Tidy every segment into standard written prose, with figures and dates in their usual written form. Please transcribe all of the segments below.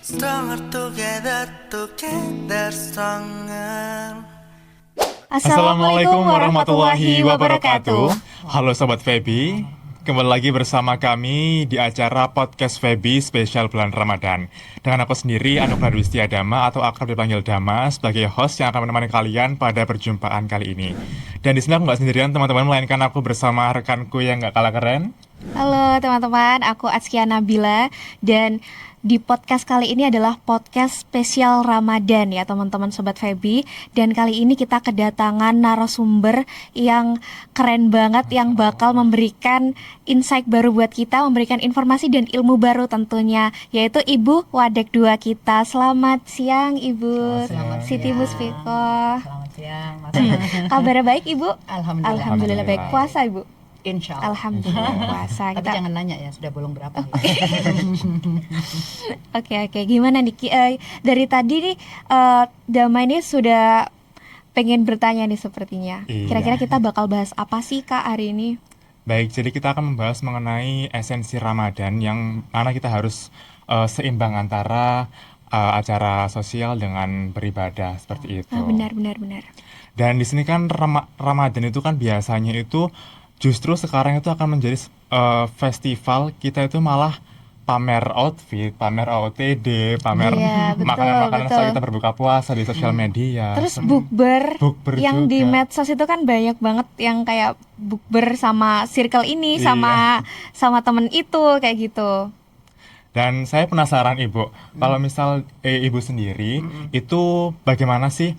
Stronger together, together stronger. Assalamualaikum warahmatullahi wabarakatuh. Halo Sobat Feby, kembali lagi bersama kami di acara Podcast Feby spesial bulan Ramadan. Dengan aku sendiri, Anugrah Dwistia Dama atau akrab dipanggil Dama, sebagai host yang akan menemani kalian pada perjumpaan kali ini. Dan di sini aku nggak sendirian teman-teman, melainkan aku bersama rekanku yang nggak kalah keren. Halo teman-teman, aku Atskia Nabila dan di podcast kali ini adalah podcast spesial Ramadan ya teman-teman Sobat Feby. Dan kali ini kita kedatangan narasumber yang keren banget yang bakal memberikan insight baru buat kita, memberikan informasi dan ilmu baru tentunya, yaitu Ibu Wadek 2 kita. Selamat siang Ibu Siti Musfiko. Selamat siang, Mas. Kabar baik Ibu? Alhamdulillah. Baik. Puasa Ibu? Insya Allah. Alhamdulillah puasa. Tapi jangan nanya ya, sudah bolong berapa? Oke, gimana nih dari tadi nih Dama ini sudah pengen bertanya nih sepertinya. Iya. Kira-kira kita bakal bahas apa sih Kak hari ini? Baik, jadi kita akan membahas mengenai esensi Ramadan yang mana kita harus seimbang antara acara sosial dengan beribadah seperti itu. Benar. Dan di sini kan Ramadan itu kan biasanya itu justru sekarang itu akan menjadi festival kita itu malah pamer outfit, pamer OOTD, pamer Iya, betul, makanan-makanan saat betul. kita berbuka puasa di sosial media. Terus bukber Bukber yang di juga. medsos itu kan banyak banget yang kayak bukber sama circle ini Iya. sama temen itu kayak gitu. Dan saya penasaran Ibu, kalau misal Ibu sendiri itu bagaimana sih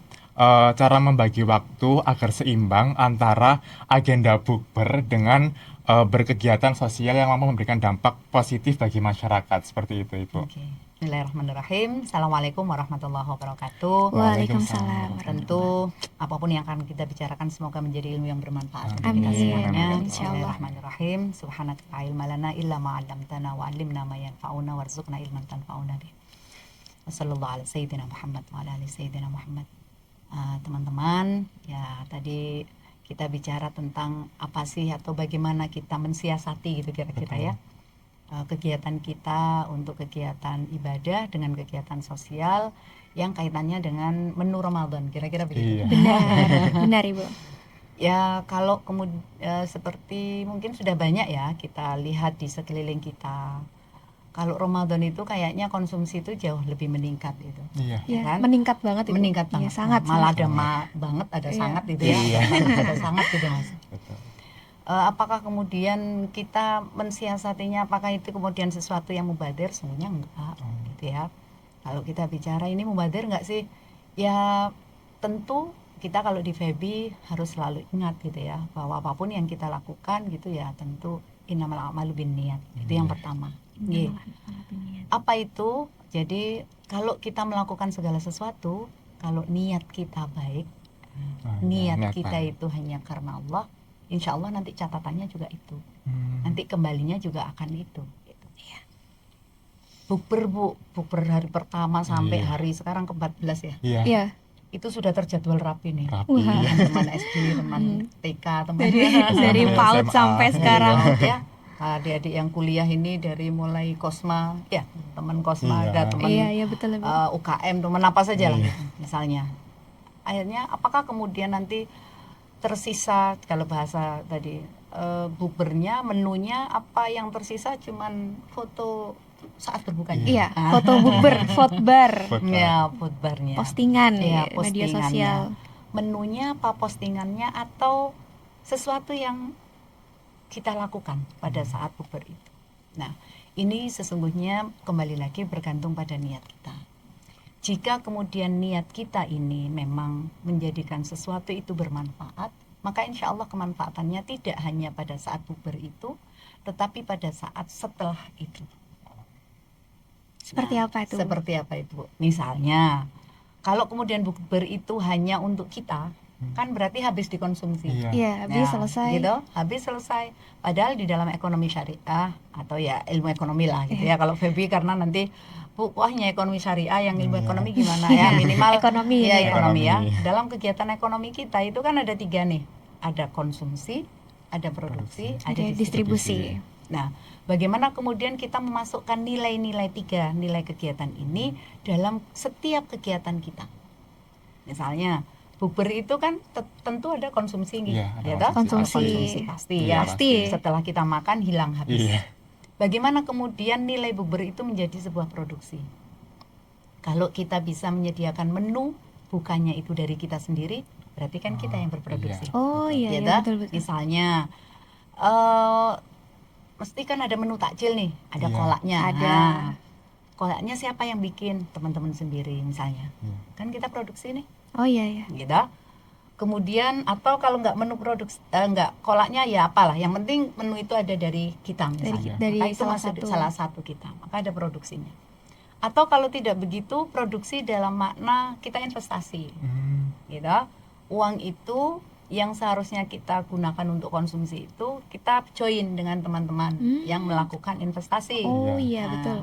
cara membagi waktu agar seimbang antara agenda bukber dengan berkegiatan sosial yang mampu memberikan dampak positif bagi masyarakat seperti itu Ibu. Oke. Bismillahirrahmanirrahim. Assalamualaikum warahmatullahi wabarakatuh. Waalaikumsalam. Tentu apapun yang akan kita bicarakan semoga menjadi ilmu yang bermanfaat untuk Amin. kita semuanya. Amin. Insyaallah. Bismillahirrahmanirrahim. Subhanaka la ilma lana illa ma 'allamtana wa 'allimna ma yanfa'una warzuqna ilman tanfa'una bih. Wassallallahu ala sayyidina Muhammad wa ala ali sayyidina Muhammad. Teman-teman, ya tadi kita bicara tentang apa sih atau bagaimana kita mensiasati gitu kira-kira ya kegiatan kita untuk kegiatan ibadah dengan kegiatan sosial yang kaitannya dengan menu Ramadan kira-kira begitu. Iya. Benar Ibu. Ya kalau kemudian seperti mungkin sudah banyak ya kita lihat di sekeliling kita. Kalau Ramadan itu kayaknya konsumsi itu jauh lebih meningkat itu. Iya. Ya, Kan? meningkat banget Ibu. Meningkat Iya, banget. sangat. Malah ada banget, ada Iya. sangat gitu ya. Iya. Ada sangat gitu Mas. Betul. Apakah kemudian kita mensiasatinya, apakah itu kemudian sesuatu yang mubadir? Sebenarnya enggak gitu ya. Kalau kita bicara ini mubadir enggak sih? Ya tentu kita kalau di Feby harus selalu ingat gitu ya bahwa apapun yang kita lakukan gitu ya tentu innamal a'malu binniyat. Itu yang pertama. Nggih. Apa itu? Jadi kalau kita melakukan segala sesuatu, kalau niat kita baik, niat kita baik. itu hanya karena Allah, insya Allah nanti catatannya juga itu. Hmm. Nanti kembalinya juga akan itu. Gitu. Bukber hari pertama sampai Iya. hari sekarang ke-14 ya. Iya. Iya. Itu sudah terjadwal rapi nih. Rapi. Wah. Yang teman SD, teman TK, teman Dari PAUD SMA. sampai sekarang. ya. Adik-adik yang kuliah ini dari mulai Kosma, ya teman Kosma, Iya. ada teman Iya, betul Ibu. UKM, teman apa saja lah Iya. misalnya. Akhirnya apakah kemudian nanti tersisa kalau bahasa tadi bukbernya, menunya apa yang tersisa cuman foto saat berbukanya? Iya, foto bukber, fotobar, Betul. Ya, fotobarnya. postingan Ya, di media postingannya. sosial. Menunya apa postingannya atau sesuatu yang kita lakukan pada saat bukber itu. Nah, ini sesungguhnya kembali lagi bergantung pada niat kita. Jika kemudian niat kita ini memang menjadikan sesuatu itu bermanfaat, maka insya Allah kemanfaatannya tidak hanya pada saat bukber itu, tetapi pada saat setelah itu. Seperti apa itu? Seperti apa itu? Misalnya, kalau kemudian bukber itu hanya untuk kita, kan berarti habis dikonsumsi. Iya. Iya, habis Nah, selesai. gitu, habis selesai. Padahal di dalam ekonomi syariah atau ya ilmu ekonomi lah gitu ya. Kalau Feby karena nanti wahnya ekonomi syariah, yang ilmu ekonomi gimana ya, minimal Ekonomi ya ini ya. ekonomi ya. Ekonomi. Dalam kegiatan ekonomi kita itu kan ada 3 nih, ada konsumsi, ada produksi, ada Ada distribusi. distribusi. Nah, bagaimana kemudian kita memasukkan nilai-nilai 3 nilai kegiatan ini dalam setiap kegiatan kita. Misalnya bukber itu kan tentu ada konsumsi nih, Iya, ada ya toh? konsumsi. Konsumsi pasti Iya, ya. pasti. Setelah kita makan hilang habis. Iya. Bagaimana kemudian nilai bukber itu menjadi sebuah produksi? Kalau kita bisa menyediakan menu bukannya itu dari kita sendiri, berarti kan kita yang berproduksi. Oh iya, Ya iya toh? betul-betul. Misalnya mesti kan ada menu takjil nih, ada Iya. kolaknya. Ada. Nah, kolaknya siapa yang bikin? Teman-teman sendiri misalnya. Iya. Kan kita produksi nih, Oh iya ya. gitu. Kemudian atau kalau nggak menu produksi, nggak kolaknya ya apalah. Yang penting menu itu ada dari kita misalnya. dari Maka itu salah masuk satu. salah satu kita. Maka ada produksinya. Atau kalau tidak begitu, produksi dalam makna kita investasi, gitu. Uang itu yang seharusnya kita gunakan untuk konsumsi itu kita join dengan teman-teman yang melakukan investasi. Oh Iya. iya betul.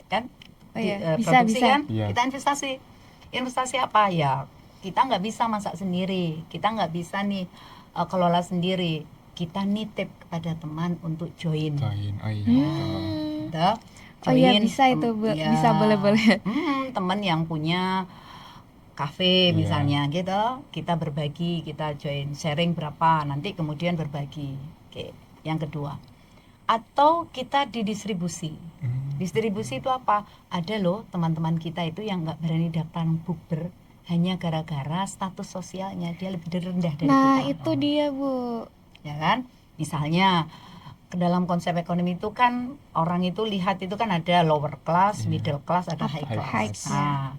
Kan Oh, iya. produksi Bisa. kan Iya. kita investasi apa ya, kita nggak bisa masak sendiri, kita nggak bisa nih kelola sendiri, kita nitip kepada teman untuk join. Join. Oh iya. Gitu. Oh iya Join, bisa itu ya. bisa boleh-boleh. Teman yang punya kafe Iya. misalnya gitu, kita berbagi, kita join, sharing berapa, nanti kemudian berbagi. Oke, yang kedua. Atau kita didistribusi. Distribusi itu apa? Ada loh teman-teman kita itu yang nggak berani daftar bukber hanya gara-gara status sosialnya dia lebih rendah dari Nah kita. itu dia Bu. Ya kan? Misalnya ke dalam konsep ekonomi itu kan orang itu lihat itu kan ada lower class, middle class, ada high class. High class. Nah,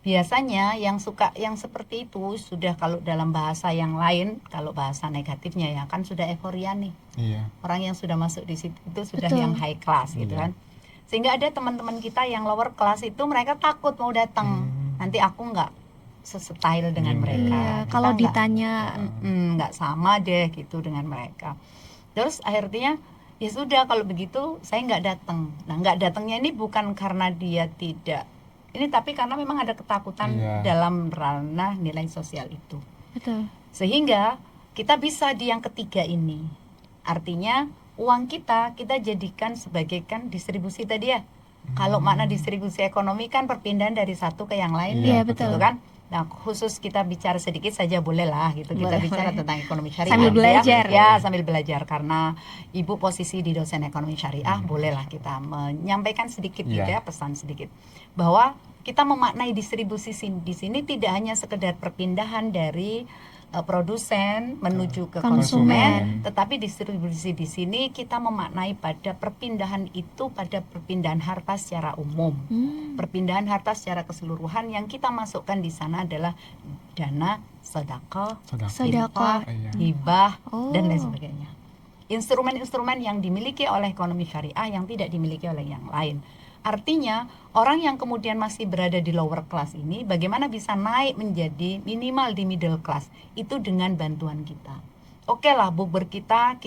biasanya yang suka yang seperti itu sudah, kalau dalam bahasa yang lain, kalau bahasa negatifnya ya kan sudah euforia nih. Iya. Orang yang sudah masuk di situ itu sudah Betul. yang high class gitu Iya. kan. Sehingga ada teman-teman kita yang lower class itu mereka takut mau datang. Nanti aku nggak sestyle dengan Iya. mereka. Iya, Kita kalau nggak- ditanya nggak sama deh gitu dengan mereka. Terus akhirnya ya sudah kalau begitu saya nggak datang. Nah nggak datangnya ini bukan karena dia tidak ini, tapi karena memang ada ketakutan Iya. dalam ranah nilai sosial itu. betul. Sehingga kita bisa di yang ketiga ini. Artinya uang kita jadikan sebagai kan distribusi tadi ya. Kalau makna distribusi ekonomi kan perpindahan dari satu ke yang lain, Iya, ya, betul. gitu kan. Nah khusus kita bicara sedikit saja boleh lah gitu, kita Boleh, bicara boleh. tentang ekonomi syariah Sambil gitu belajar. ya sambil belajar, karena ibu posisi di dosen ekonomi syariah, bolehlah kita menyampaikan sedikit Iya. gitu ya, pesan sedikit bahwa kita memaknai distribusi di sini tidak hanya sekedar perpindahan dari produsen menuju ke konsumen, tetapi distribusi di sini kita memaknai pada perpindahan itu pada perpindahan harta secara umum. Perpindahan harta secara keseluruhan yang kita masukkan di sana adalah dana sedekah, Sedekah. infak, Iya. hibah, Oh. dan lain sebagainya. Instrumen-instrumen yang dimiliki oleh ekonomi syariah yang tidak dimiliki oleh yang lain. Artinya orang yang kemudian masih berada di lower class ini bagaimana bisa naik menjadi minimal di middle class itu dengan bantuan kita. Oke lah, bukber kita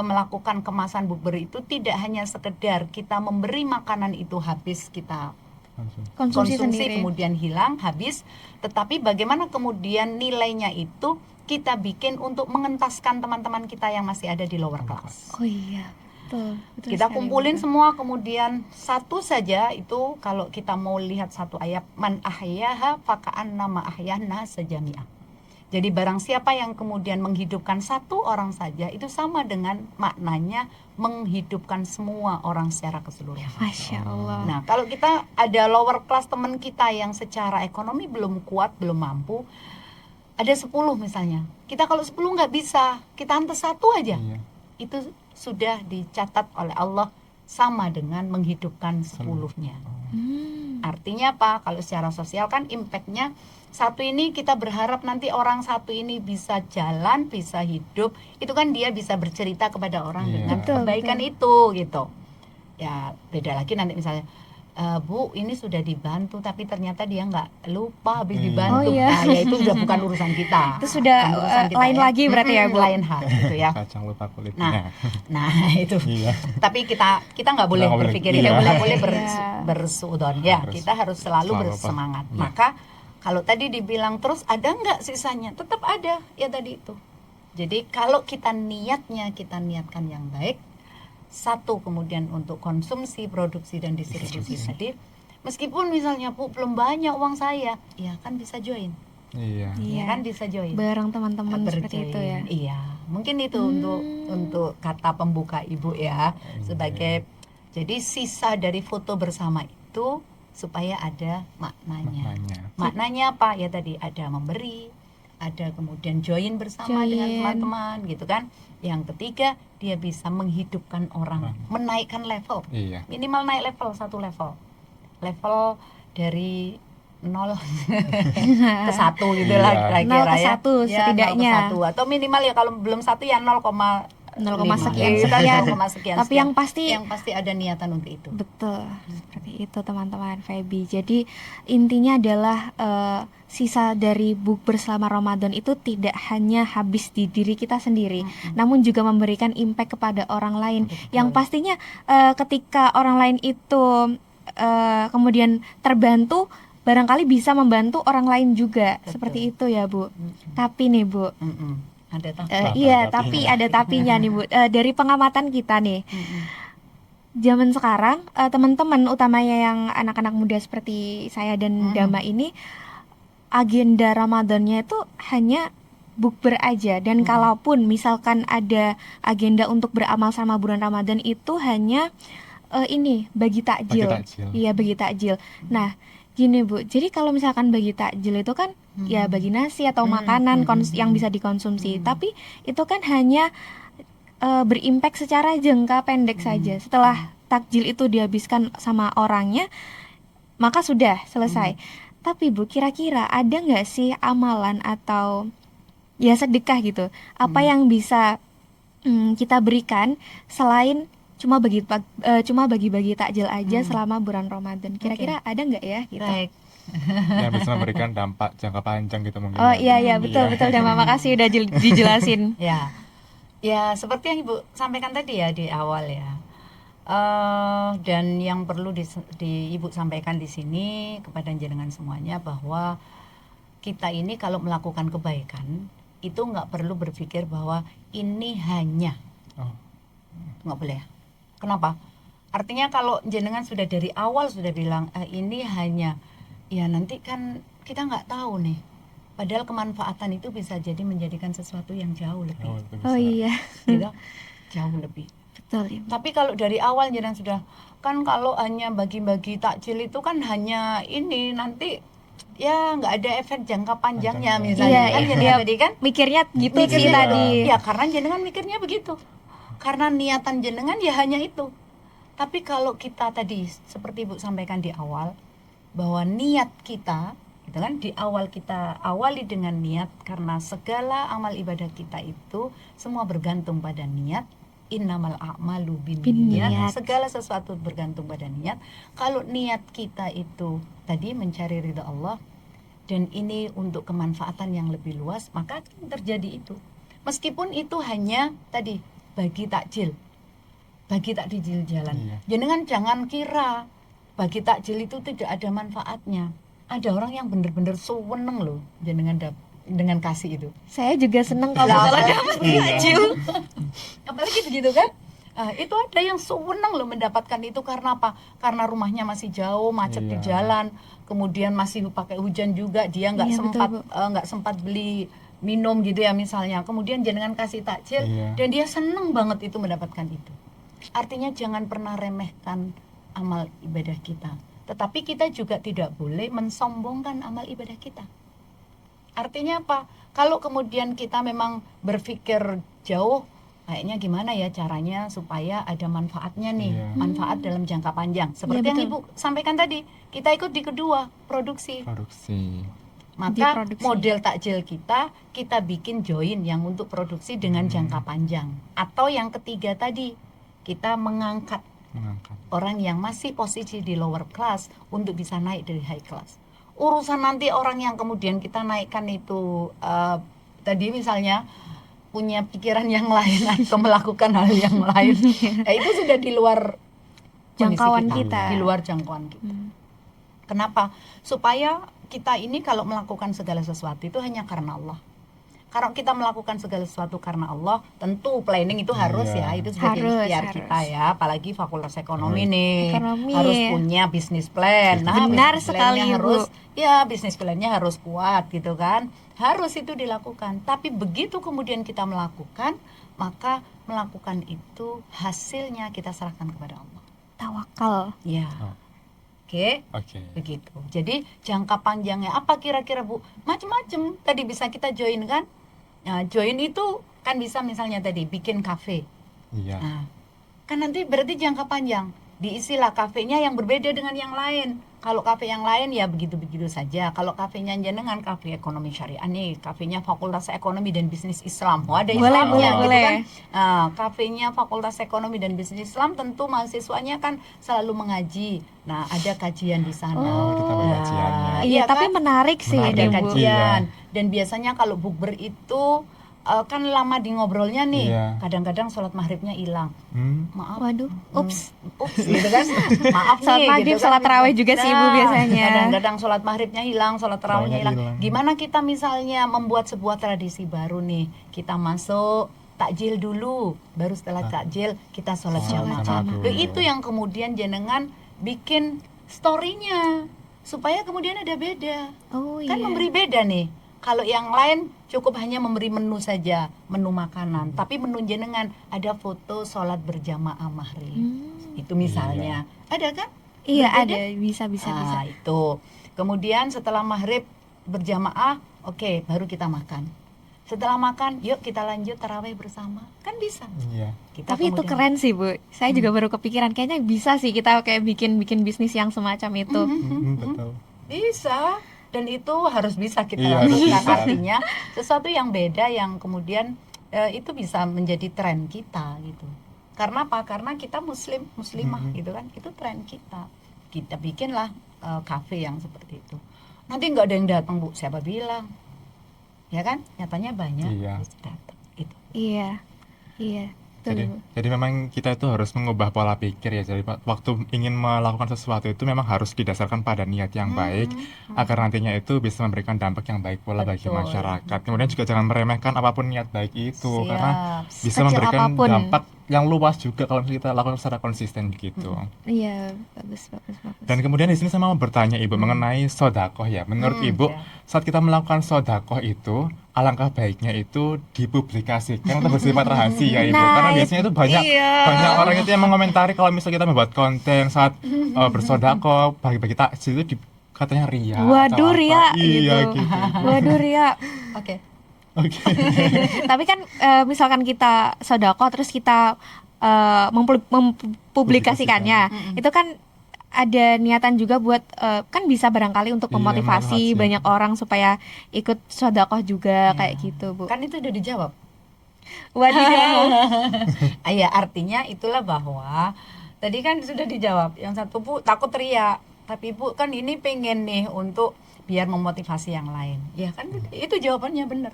melakukan kemasan bukber itu tidak hanya sekedar kita memberi makanan itu habis kita Konsumsi konsumsi sendiri. kemudian hilang habis, tetapi bagaimana kemudian nilainya itu kita bikin untuk mengentaskan teman-teman kita yang masih ada di lower class. Oh iya. Betul. Betul Kita sekali, kumpulin betul. semua, kemudian satu saja itu kalau kita mau lihat satu ayat, man ahyaha faka'annama ahyana sejami'ah. Jadi barang siapa yang kemudian menghidupkan satu orang saja itu sama dengan maknanya menghidupkan semua orang secara keseluruhan. Masya Allah. Nah, kalau kita ada lower class teman kita yang secara ekonomi belum kuat, belum mampu, ada 10 misalnya. Kita kalau 10 nggak bisa, kita hantar satu aja. Iya. Itu sudah dicatat oleh Allah sama dengan menghidupkan 10-nya. Artinya apa? Kalau secara sosial kan impactnya satu ini kita berharap nanti orang satu ini bisa jalan, bisa hidup. Itu kan dia bisa bercerita kepada orang Iya. dengan Betul, kebaikan betul. itu gitu. Ya beda lagi nanti misalnya Bu ini sudah dibantu tapi ternyata dia nggak lupa habis dibantu. Oh, iya. Nah, ya itu sudah bukan urusan kita. Itu sudah, Bukan urusan kita, lain lagi berarti ya, Bu? Lain hal gitu ya. Kacang lupa kulitnya. Nah itu. Iya. Tapi kita nggak boleh Nggak boleh, berpikir iya. itu, nggak boleh Iya. bersudon ya. Harus Kita harus selalu selalu bersemangat. iya. Maka kalau tadi dibilang terus ada nggak sisanya, tetap ada ya tadi itu. Jadi kalau kita niatkan yang baik, satu kemudian untuk konsumsi, produksi dan distribusi tadi. Meskipun misalnya Bu belum banyak uang saya, ya kan bisa join. Iya. Ya kan bisa join. Bareng teman-teman seperti itu ya. Iya, mungkin itu untuk kata pembuka Ibu ya, sebagai jadi sisa dari foto bersama itu supaya ada maknanya. Maknanya apa? Ya tadi ada memberi, ada kemudian join bersama dengan teman-teman gitu kan. Yang ketiga, dia bisa menghidupkan orang, menaikkan level. Iya. Minimal naik level, satu level. Level dari 0 ke 1 gitu lah kira-kira 0 ke 1 ya. setidaknya. 0 ke 1 atau minimal ya kalau belum 1 ya 0, 0, sekian gitu, sekian. 0, sekian. Tapi yang pasti ada niatan untuk itu. Betul, seperti itu teman-teman Feby. Jadi intinya adalah sisa dari bukber selama Ramadan itu tidak hanya habis di diri kita sendiri, namun juga memberikan impact kepada orang lain. Yang pastinya ketika orang lain itu kemudian terbantu, barangkali bisa membantu orang lain juga. Seperti itu ya Bu. Tapi nih Bu, ada iya, tapi ada tapinya nih Bu. Dari pengamatan kita nih, zaman sekarang teman-teman utamanya yang anak-anak muda seperti saya dan Dama ini, agenda Ramadannya itu hanya bukber aja. Dan kalaupun misalkan ada agenda untuk beramal sama bulan Ramadan, itu hanya ini bagi takjil. Iya, bagi takjil. Nah, gini Bu, jadi kalau misalkan bagi takjil itu kan ya bagi nasi atau makanan yang bisa dikonsumsi, tapi itu kan hanya berimpact secara jangka pendek saja. Setelah takjil itu dihabiskan sama orangnya, maka sudah selesai. Tapi Bu, kira-kira ada nggak sih amalan atau ya sedekah gitu, apa yang bisa kita berikan selain cuma bagi-bagi takjil aja selama bulan Ramadan? Kira-kira ada nggak ya gitu? Baik. Yang bisa memberikan dampak jangka panjang gitu mungkin. Oh iya betul Dama, makasih udah dijelasin. Ya seperti yang Ibu sampaikan tadi ya di awal ya. Dan yang perlu Ibu sampaikan di sini kepada jenengan semuanya, bahwa kita ini kalau melakukan kebaikan itu nggak perlu berpikir bahwa ini hanya, nggak boleh. Kenapa? Artinya kalau jenengan sudah dari awal sudah bilang ini hanya, ya nanti kan kita nggak tahu nih. Padahal kemanfaatan itu bisa jadi menjadikan sesuatu yang jauh lebih. Oh iya. Gitu? Jauh lebih. Betul ya. Tapi kalau dari awal jenengan sudah, kan kalau hanya bagi-bagi takjil itu kan hanya ini, nanti ya nggak ada efek jangka panjangnya misalnya. Kan jenengan tadi kan mikirnya gitu sih tadi. Ya karena jenengan mikirnya begitu. Karena niatan jenengan ya hanya itu. Tapi kalau kita tadi seperti Ibu sampaikan di awal, bahwa niat kita gitu kan, di awal kita awali dengan niat, karena segala amal ibadah kita itu semua bergantung pada niat. Innamal a'malu binniyat. Segala sesuatu bergantung pada niat. Kalau niat kita itu tadi mencari ridha Allah dan ini untuk kemanfaatan yang lebih luas, maka akan terjadi itu. Meskipun itu hanya tadi bagi takjil jalan. Jenengan jangan kira bagi takjil itu tidak ada manfaatnya. Ada orang yang benar-benar seneng loh dengan kasih itu. Saya juga seneng kalau dapat takjil. Apalagi begitu kan? Itu ada yang seneng loh mendapatkan itu. Karena apa? Karena rumahnya masih jauh, macet di jalan, kemudian masih pakai hujan juga, dia nggak sempat beli minum gitu ya misalnya. Kemudian jenengan kasih takjil dan dia seneng banget itu mendapatkan itu. Artinya jangan pernah remehkan amal ibadah kita. Tetapi kita juga tidak boleh mensombongkan amal ibadah kita. Artinya apa? Kalau kemudian kita memang berpikir jauh, kayaknya gimana ya caranya supaya ada manfaatnya nih, manfaat dalam jangka panjang. Seperti yang Ibu sampaikan tadi, kita ikut di kedua, produksi. Maka model takjil kita bikin join yang untuk produksi dengan jangka panjang. Atau yang ketiga tadi, kita mengangkat orang yang masih posisi di lower class untuk bisa naik dari high class. Urusan nanti orang yang kemudian kita naikkan itu tadi misalnya punya pikiran yang lain atau melakukan hal yang lain, itu sudah di luar jangkauan kita. Di luar jangkauan kita. Kenapa? Supaya kita ini kalau melakukan segala sesuatu itu hanya karena Allah. Kalau kita melakukan segala sesuatu karena Allah, tentu planning itu harus Iya. ya, itu sebagai Harus, ikhtiar harus. kita ya, apalagi fakultas ekonomi nih, Ekonomi. harus punya bisnis plan. Nah, Benar bisnis sekali, plan-nya Bu. harus, ya bisnis plan-nya harus kuat gitu kan, harus itu dilakukan. Tapi begitu kemudian kita melakukan, maka melakukan itu hasilnya kita serahkan kepada Allah. Tawakal. Ya, Oh. oke. Oke. Begitu. Jadi jangka panjangnya apa kira-kira Bu? Macam-macam. Tadi bisa kita join kan? Nah, join itu kan bisa misalnya tadi bikin kafe. Iya. Nah, kan nanti berarti jangka panjang. Diisilah kafenya yang berbeda dengan yang lain. Kalau kafe yang lain ya begitu-begitu saja. Kalau kafenya jenengan kafe ekonomi syariah nih, kafenya Fakultas Ekonomi dan Bisnis Islam. Oh, ada Boleh, Islamnya boleh, gitu boleh. kan. Nah, kafenya Fakultas Ekonomi dan Bisnis Islam tentu mahasiswanya kan selalu mengaji. Nah, ada kajian di sana. Oh, ditambah kajiannya. Iya, tapi kan? menarik sih Menarik. ini, Ada Bu. kajian. Iya. Dan biasanya kalau bukber itu kan lama di ngobrolnya nih. Iya. Kadang-kadang sholat maghribnya hilang. Maaf. Waduh, ups. Ups gitu kan. Maaf nih. Sholat maghrib, gitu kan. sholat tarawih juga sih, Ibu, biasanya. Kadang-kadang sholat maghribnya hilang, sholat tarawihnya Tarawihnya hilang. hilang. Gimana kita misalnya membuat sebuah tradisi baru nih. Kita masuk takjil dulu, baru setelah takjil kita sholat Sholat jamaah. jamaah Loh, dulu. itu yang kemudian jenengan bikin story-nya supaya kemudian ada beda. Oh Kan iya. memberi beda nih. Kalau yang lain cukup hanya memberi menu saja, menu makanan. Tapi menu jenengan ada foto sholat berjamaah maghrib. Itu misalnya. Ada kan? Iya, Berbeda? ada, bisa. Ah, itu. Kemudian setelah maghrib berjamaah, oke, baru kita makan. Setelah makan, yuk kita lanjut tarawih bersama. Kan bisa. Iya. Kita Tapi itu kemudian- keren sih, Bu. Saya juga baru kepikiran, kayaknya bisa sih kita kayak bikin bisnis yang semacam itu. Betul. Bisa, dan itu harus bisa kita Iya, harus lakukan. bisa. Artinya sesuatu yang beda yang kemudian itu bisa menjadi tren kita gitu. Karena apa? Karena kita muslimah gitu kan, itu tren kita. Kita bikinlah kafe yang seperti itu. Nanti nggak ada yang datang, Bu, siapa bilang? Ya kan? Nyatanya banyak Iya. datang gitu. Iya. Betul, Jadi, Bu. jadi memang kita itu harus mengubah pola pikir ya. Jadi waktu ingin melakukan sesuatu itu memang harus didasarkan pada niat yang baik agar nantinya itu bisa memberikan dampak yang baik pula bagi Betul. masyarakat. Kemudian juga jangan meremehkan apapun niat baik itu karena Siap. bisa Sekecil memberikan apapun. dampak yang luas juga kalau kita lakukan secara konsisten begitu. Iya, bagus. Dan kemudian di sini saya mau bertanya Ibu mengenai sodakoh ya. Menurut Ibu, ya. saat kita melakukan sodakoh itu, alangkah baiknya itu dipublikasikan atau bersifat rahasia Ibu. Nah, Karena biasanya itu banyak iya. orang itu yang mengomentari kalau misalnya kita membuat konten saat bersodakoh, bagi-bagi takjil itu katanya ria. Waduh, atau apa. ria Iya gitu. gitu. Waduh, Ria. Oke. Oke. Tapi kan misalkan kita sodako terus kita mempublikasikannya, itu kan ada niatan juga buat kan bisa barangkali untuk Iya, memotivasi memotivasi. banyak orang supaya ikut sodakoh juga Ya. kayak gitu, Bu. Kan itu udah dijawab. Wadidaw. Ya, artinya itulah bahwa tadi kan sudah dijawab. Yang satu, Bu, takut ria. Tapi Bu kan ini pengen nih untuk biar memotivasi yang lain. Ya kan itu jawabannya benar.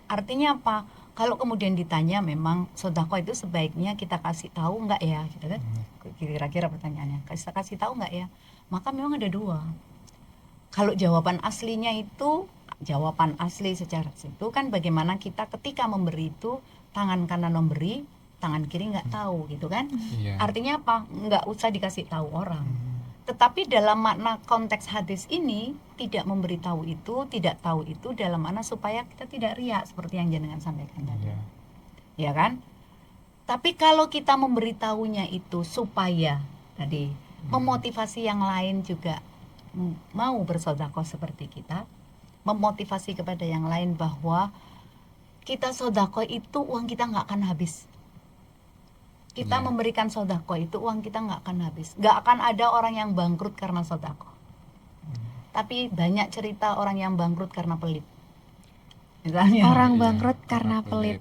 Artinya apa? Kalau kemudian ditanya memang sodako itu sebaiknya kita kasih tahu nggak ya, gitu kan? Kira-kira pertanyaannya, kasih tahu nggak ya? Maka memang ada dua. Kalau jawaban aslinya itu, jawaban asli secara itu kan bagaimana kita ketika memberi itu tangan kanan memberi, tangan kiri nggak tahu, gitu kan? Iya. Artinya apa? Nggak usah dikasih tahu orang. Tetapi dalam makna konteks hadis ini tidak memberitahu itu, tidak tahu itu dalam makna supaya kita tidak riak seperti yang jenengan sampaikan tadi. Iya. Ya kan? Tapi kalau kita memberitahunya itu supaya tadi memotivasi yang lain juga mau bersedekah seperti kita, memotivasi kepada yang lain bahwa kita sedekah itu uang kita nggak akan habis. Kita Iya. memberikan sedekah itu uang kita nggak akan habis. Nggak akan ada orang yang bangkrut karena sedekah. Tapi banyak cerita orang yang bangkrut karena pelit. Misalnya. Orang Iya, bangkrut karena karena pelit.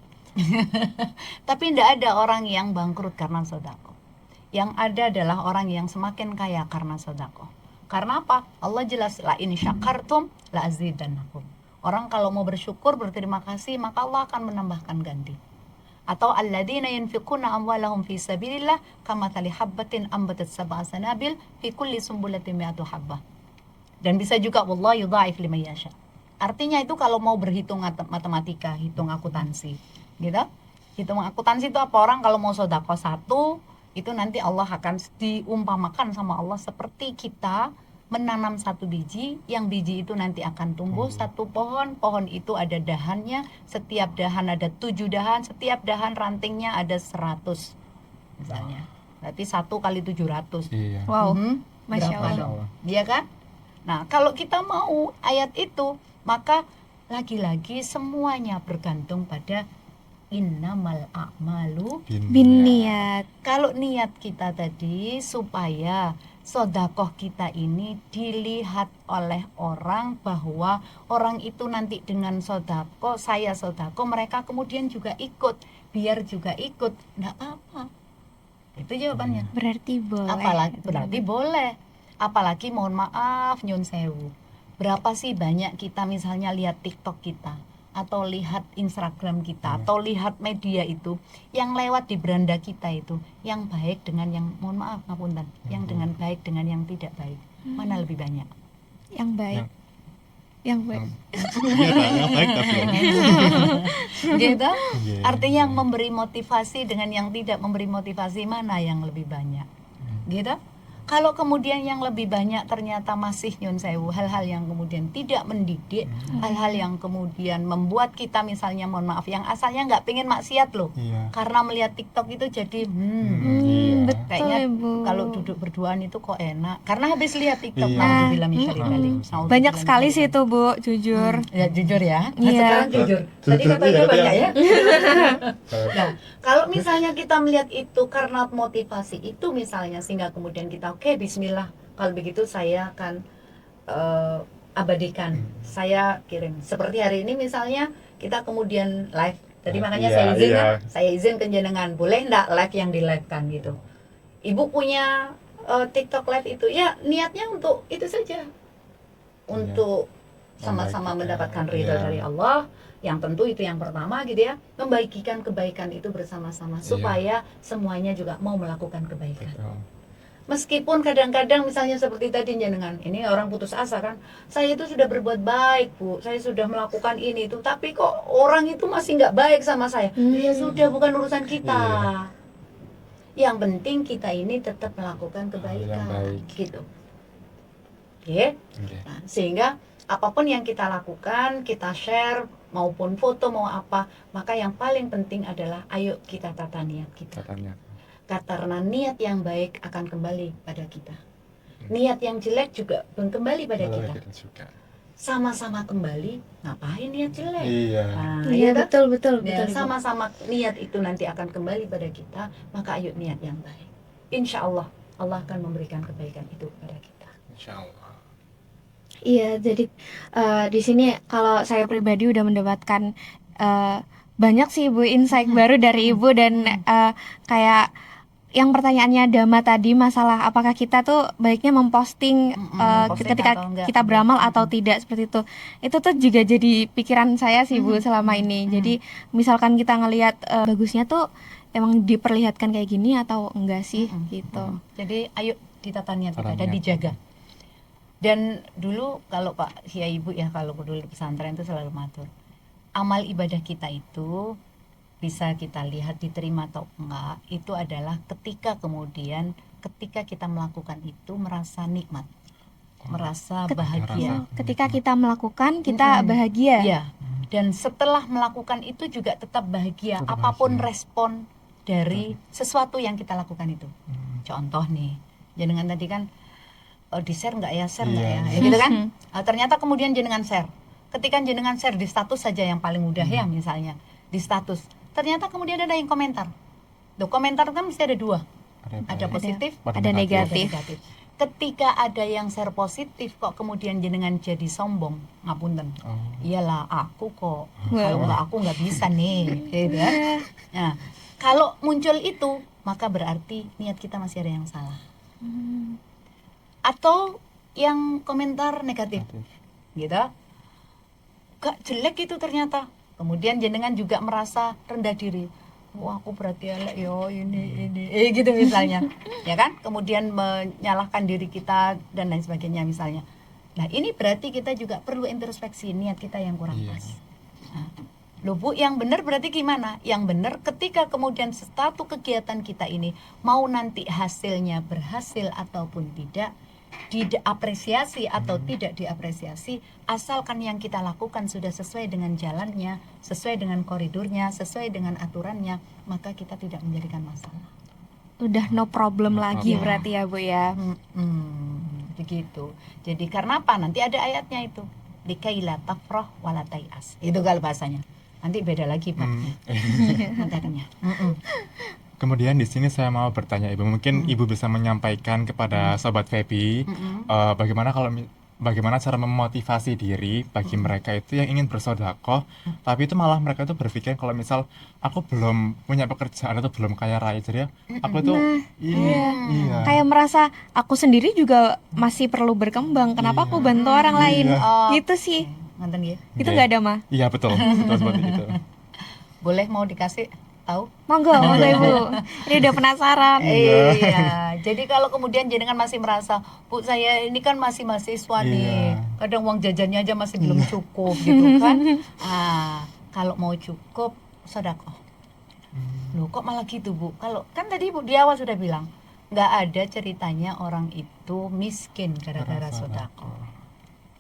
Tapi tidak ada orang yang bangkrut karena sedekah. Yang ada adalah orang yang semakin kaya karena sedekah. Karena apa? Allah jelas, la in syakartum la azidannakum. Orang kalau mau bersyukur, berterima kasih, maka Allah akan menambahkan ganti. Atau alladzina yunfiquna amwalahum fi sabilillah kamathali habbatin ambatat sab'a sanabil fi kulli sumbulatin mi'atu habbah. Dan bisa juga wallahu yudha'if liman yasha. Artinya itu kalau mau berhitung matematika, hitung akuntansi, gitu. Hitung akuntansi itu apa, orang kalau mau sedekah satu, itu nanti Allah akan diumpamakan sama Allah seperti kita menanam satu biji, yang biji itu nanti akan tumbuh satu pohon, pohon itu ada dahannya, setiap dahan ada 7 dahan, setiap dahan rantingnya ada 100 misalnya. Berarti 1 kali 700. Iya. Wow, Berapa Masya Allah. dong? Iya kan? Nah, kalau kita mau ayat itu, maka lagi-lagi semuanya bergantung pada innamal a'malu. Bin niat. Kalau niat kita tadi supaya sodakoh kita ini dilihat oleh orang, bahwa orang itu nanti dengan sodakoh, saya sodakoh, mereka kemudian juga ikut, biar juga ikut, enggak apa-apa. Itu jawabannya. Berarti boleh. Apalagi berarti boleh. Apalagi mohon maaf nyun sewu. Berapa sih banyak kita misalnya lihat TikTok kita, atau lihat Instagram kita, atau lihat media itu, yang lewat di beranda kita itu, yang baik dengan yang, mohon maaf ngapunten, yang dengan baik dengan yang tidak baik, mana lebih banyak? Yang baik. Yang baik. Iya, yang baik tapi. Gitu? Iya. Artinya yang memberi motivasi dengan yang tidak memberi motivasi, mana yang lebih banyak? Gitu? Kalau kemudian yang lebih banyak ternyata masih nyun sewu, hal-hal yang kemudian tidak mendidik, hal-hal yang kemudian membuat kita misalnya, mohon maaf, yang asalnya nggak pengen maksiat loh, Iya. karena melihat TikTok itu jadi Iya. Betul, kayaknya Ibu. kalau duduk berduaan itu kok enak, karena habis lihat TikTok. Iya. Nauzubillah min syarri dzalik. Nauzubillah Banyak min sekali syarri sih dzalik. itu, Bu, jujur. Ya jujur ya. Iya. Sekarang jujur. Tadi katanya Iya, banyak iya. ya. Nah, kalau misalnya kita melihat itu karena motivasi itu misalnya, sehingga kemudian kita oke, bismillah, kalau begitu saya akan abadikan, saya kirim. Seperti hari ini misalnya kita kemudian live. Tadi makanya Iya, saya izin iya. kan, saya izin ke jenengan, boleh enggak live yang di live kan gitu. Ibu punya TikTok live itu, ya niatnya untuk itu saja, untuk sama-sama mendapatkan ridho Iya. dari Allah, yang tentu itu yang pertama gitu ya, membagikan kebaikan itu bersama-sama, supaya semuanya juga mau melakukan kebaikan. Meskipun kadang-kadang misalnya seperti tadi jenengan, ini orang putus asa kan, saya itu sudah berbuat baik Bu, saya sudah melakukan ini itu, tapi kok orang itu masih nggak baik sama saya. Ya sudah, bukan urusan kita. Yang penting kita ini tetap melakukan kebaikan, baik. gitu. Oke. Nah, sehingga apapun yang kita lakukan, kita share maupun foto mau apa, maka yang paling penting adalah ayo kita tata niat kita. Katanya. Karena niat yang baik akan kembali pada kita. Niat yang jelek juga kembali pada kita. juga. Sama-sama kembali, ngapain niat jelek? Iya. Nah, Iya, kan? betul, betul, Ya, betul. Ibu. sama-sama niat itu nanti akan kembali pada kita, maka ayo niat yang baik. Insya Allah, Allah akan memberikan kebaikan itu kepada kita. Insyaallah. Iya, jadi di sini kalau saya pribadi udah mendapatkan banyak sih Ibu insight baru dari Ibu, dan kayak yang pertanyaannya Dama tadi, masalah apakah kita tuh baiknya memposting Memposting ketika atau enggak. kita beramal atau tidak, seperti itu. Itu tuh juga jadi pikiran saya sih Bu selama ini. Jadi misalkan kita ngelihat bagusnya tuh emang diperlihatkan kayak gini atau enggak sih gitu. Jadi ayo ditata niat kita Tata dan niat. dijaga. Dan dulu kalau Pak Kiai Ibu ya, kalau dulu di pesantren itu selalu matur, amal ibadah kita itu bisa kita lihat diterima atau enggak, itu adalah ketika kemudian ketika kita melakukan itu merasa nikmat, merasa bahagia. Ketika kita melakukan, kita bahagia. Iya. Dan setelah melakukan itu juga tetap bahagia, Tetap apapun bahagia. respon dari sesuatu yang kita lakukan itu. Contoh nih, jenengan tadi kan di share nggak ya, share nggak Iya. ya, gitu kan? Ternyata kemudian jenengan share. Ketika jenengan share di status saja yang paling mudah ya, misalnya di status, ternyata kemudian ada yang komentar. Loh, komentar kan mesti ada dua, ada positif, Ada negatif. ada negatif. Ketika ada yang share positif, kok kemudian jenengan jadi sombong, ngapunten. Oh. Iyalah aku kok, kalau nggak aku nggak bisa nih, gitu kan? Nah, kalau muncul itu, maka berarti niat kita masih ada yang salah. Atau yang komentar negatif, gitu. Gak jelek itu ternyata. Kemudian jenengan juga merasa rendah diri. Wah, aku berarti elek yo ini gitu misalnya. Ya kan? Kemudian menyalahkan diri kita dan lain sebagainya misalnya. Nah, ini berarti kita juga perlu introspeksi niat kita yang kurang Iya. pas. Nah, loh Bu, yang benar berarti gimana? Yang benar ketika kemudian satu kegiatan kita ini mau nanti hasilnya berhasil ataupun tidak, diapresiasi atau tidak diapresiasi, asalkan yang kita lakukan sudah sesuai dengan jalannya, sesuai dengan koridornya, sesuai dengan aturannya, maka kita tidak menjadikan masalah. Udah no problem lagi problem. berarti ya Bu ya. Begitu. Jadi karena apa? Nanti ada ayatnya itu. Likaila tafrah wala tai'as. Itu kalau bahasanya. Nanti beda lagi babnya. Materinya. Kemudian di sini saya mau bertanya Ibu, mungkin Ibu bisa menyampaikan kepada Sobat Feby bagaimana cara memotivasi diri bagi mereka itu yang ingin bersedekah, tapi itu malah mereka itu berpikir kalau misal aku belum punya pekerjaan atau belum kaya raya, jadi aku itu iya. Kayak merasa aku sendiri juga masih perlu berkembang. Kenapa aku bantu orang lain? Gitu sih. Nonton ya. Itu Oke. nggak ada mah. Iya betul, betul seperti itu. Boleh mau dikasih tahu? Monggo Ibu. Ini udah penasaran. Iya. Jadi kalau kemudian jenengan masih merasa, Bu saya ini kan masih mahasiswa nih, Iya. kadang uang jajannya aja masih belum cukup gitu kan. Kalau mau cukup sedekah. Loh kok malah gitu Bu? Kalau kan tadi Bu di awal sudah bilang nggak ada ceritanya orang itu miskin gara-gara sedekah.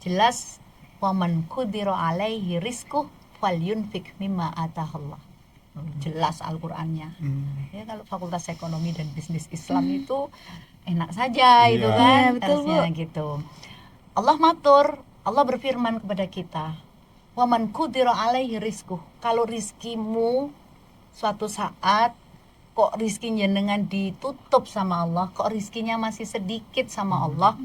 Jelas waman qudira alaihi rizquh falyunfik mimma atahallah. Jelas Al-Qur'annya. Ya kalau Fakultas Ekonomi dan Bisnis Islam itu enak saja itu Iya. kan. Iya, betul, Bu. Harusnya gitu. Allah matur, Allah berfirman kepada kita, waman qudira alaihi rizquh. Kalau rizkimu suatu saat kok rizki jenengan ditutup sama Allah, kok rizkinya masih sedikit sama Allah,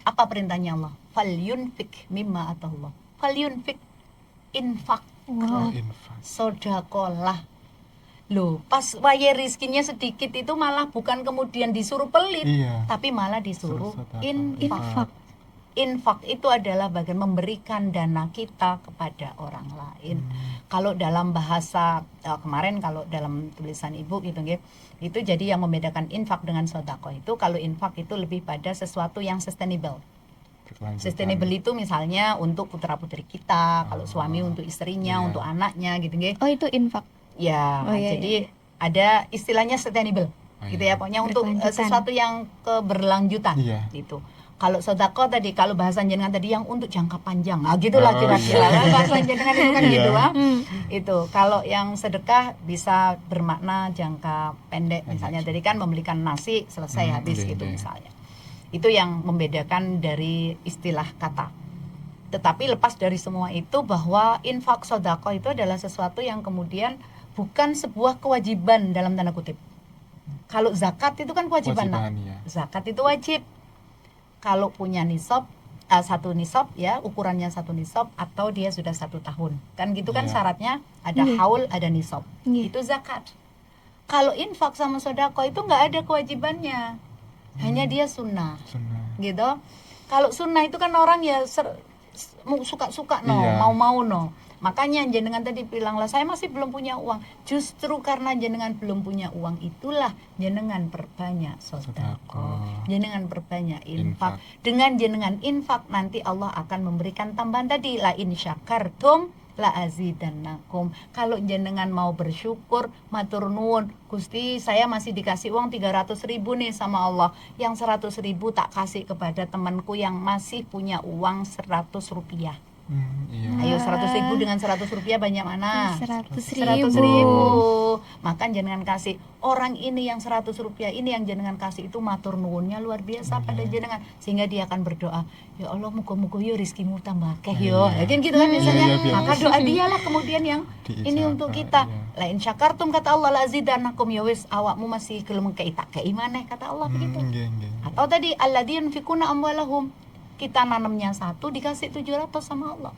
apa perintahnya Allah? Falyunfik mimma atahallah. Falyunfik, infak, Wow. Infak. sodakolah. Loh, pas waya rizkinya sedikit itu malah bukan kemudian disuruh pelit, Iya. tapi malah disuruh Suruh sedekah. infak. Infak itu adalah bagian memberikan dana kita kepada orang lain. Kalau dalam bahasa kemarin, kalau dalam tulisan Ibu gitu nggih, itu jadi yang membedakan infak dengan sedekah itu, kalau infak itu lebih pada sesuatu yang sustainable. Berkelanjutan. Sustainable itu misalnya untuk putra-putri kita, kalau suami untuk istrinya, Iya. untuk anaknya gitu nggih. Oh itu infak. Ya, Oh, iya, jadi ada istilahnya sustainable. Oh, Gitu iya. ya, pokoknya untuk Berkelanjutan. sesuatu yang keberlanjutan Iya. gitu. Kalau sedekah tadi, kalau bahasa jenengan tadi yang untuk jangka panjang. Gitulah Oh, kira-kira. iya. Bahasa jenengan itu kan Iya. gitu, Itu. Kalau yang sedekah bisa bermakna jangka pendek, misalnya tadi kan membelikan nasi selesai habis iya, gitu iya. misalnya. Itu yang membedakan dari istilah kata. Tetapi lepas dari semua itu, bahwa infak sedekah itu adalah sesuatu yang kemudian bukan sebuah kewajiban dalam tanda kutip. Kalau zakat itu kan kewajiban, Nak. Kewajiban, iya. Zakat itu wajib. Kalau punya nisab, satu nisab ya, ukurannya satu nisab, atau dia sudah 1 tahun, kan gitu kan Iya. syaratnya, ada Iya. haul, ada nisab. Iya. Itu zakat. Kalau infak sama sedekah itu nggak ada kewajibannya, hanya dia sunnah Sunnah. gitu. Kalau sunnah itu kan orang ya suka-suka no, Iya. mau-mau no. Makanya jenengan tadi bilang lah, saya masih belum punya uang. Justru karena jenengan belum punya uang itulah jenengan perbanyak sedekah, Sedekah. jenengan perbanyak Infak. infak. Dengan jenengan infak nanti Allah akan memberikan tambahan tadi, la in syakartum la azidannakum. Kalau jenengan mau bersyukur, matur nuwun, Gusti saya masih dikasih uang 300.000 nih sama Allah, yang 100.000 tak kasih kepada temanku yang masih punya uang 100 rupiah. Iya. Ayo 100.000 dengan 100 rupiah banyak mana? 100.000. 100.000. Maka jenengan kasih orang ini yang 100 rupiah ini, yang jenengan kasih itu matur nuwunnya luar biasa pada jenengan, sehingga dia akan berdoa, ya Allah muga-muga yo rizkimu tambah akeh yo. Iya. Ya kan gitu kan biasanya. Iya, iya, Maka biasa. doa dialah kemudian yang Diijabah, ini untuk kita. iya. Lain syakartum kata Allah, la azidannakum, ya wis awakmu masih gelem kei tak kei maneh kata Allah begitu. Nggih, nggih. Atau tadi alladzina yunfikuna amwalahum, kita nanamnya 1 dikasih 700 sama Allah.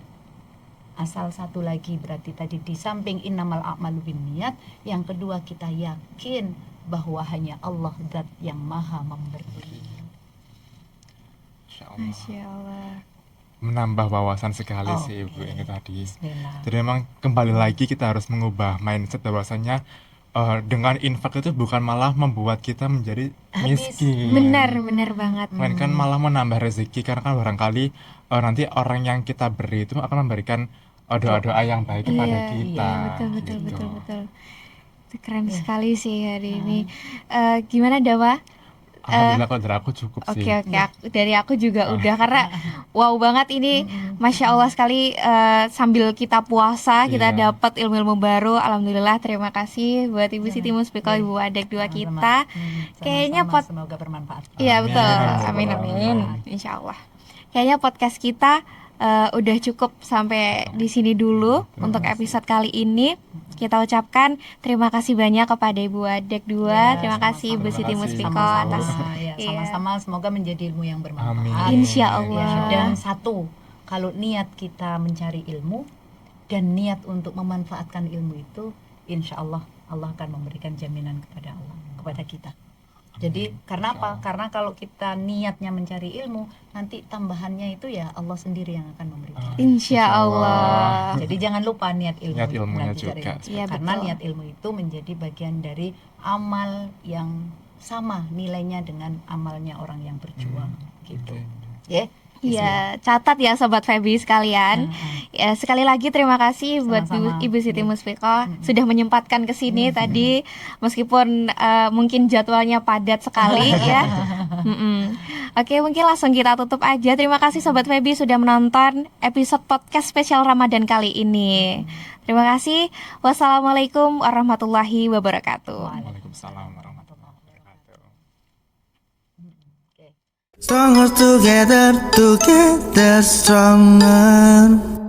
Asal satu lagi berarti tadi di samping innamal a'malu binniyat, yang kedua kita yakin bahwa hanya Allah zat yang maha memberi. Insya Allah. Masya Allah. Menambah wawasan sekali sih Oke. Ibu ini tadi. Bismillah. Jadi memang kembali lagi kita harus mengubah mindset bahwasanya dengan infak itu bukan malah membuat kita menjadi Habis. miskin. Benar banget. Melainkan malah menambah rezeki karena kan barangkali nanti orang yang kita beri itu akan memberikan doa-doa yang baik kepada Iya, kita. betul. gitu. Itu keren Iya. sekali sih hari ini. Gimana Dawa? Alhamdulillah kalau dari aku cukup sih. Oke, dari aku juga udah karena wow banget ini, masya Allah sekali. Sambil kita puasa kita Iya. dapat ilmu-ilmu baru. Alhamdulillah, terima kasih buat Ibu Siti Muspiko, Iya. Ibu Adek dua Sama-sama. kita. Kayaknya Sama-sama, pot- semoga bermanfaat. Iya Amin. betul, Amin. amin, insya Allah. Kayaknya podcast kita udah cukup sampai di sini dulu untuk episode kali ini. Kita ucapkan terima kasih banyak kepada Ibu Adek dua. Ya, terima kasih Ibu sama-sama. Siti Terima kasih. Muspiko Sama-sama, atas ya, Iya. sama-sama semoga menjadi ilmu yang bermanfaat. Amin. Insya Ya, Allah. dan satu, kalau niat kita mencari ilmu dan niat untuk memanfaatkan ilmu itu, insya Allah Allah akan memberikan jaminan kepada kita. Jadi karena apa? Karena kalau kita niatnya mencari ilmu, nanti tambahannya itu ya Allah sendiri yang akan memberikan. Insya Allah. Jadi jangan lupa niat ilmu. Niat ilmunya nanti cari juga. ilmu. Iya, Karena betul. niat ilmu itu menjadi bagian dari amal yang sama nilainya dengan amalnya orang yang berjuang gitu. Ya. Iya, catat ya Sobat Feby sekalian. Ya, sekali lagi terima kasih buat Sama-sama. Ibu Siti Muspiko sudah menyempatkan ke sini tadi meskipun mungkin jadwalnya padat sekali ya. Oke, mungkin langsung kita tutup aja. Terima kasih Sobat Feby sudah menonton episode podcast spesial Ramadan kali ini. Terima kasih. Wassalamualaikum warahmatullahi wabarakatuh. Waalaikumsalam warahmatullahi wabarakatuh. Stronger together, together stronger.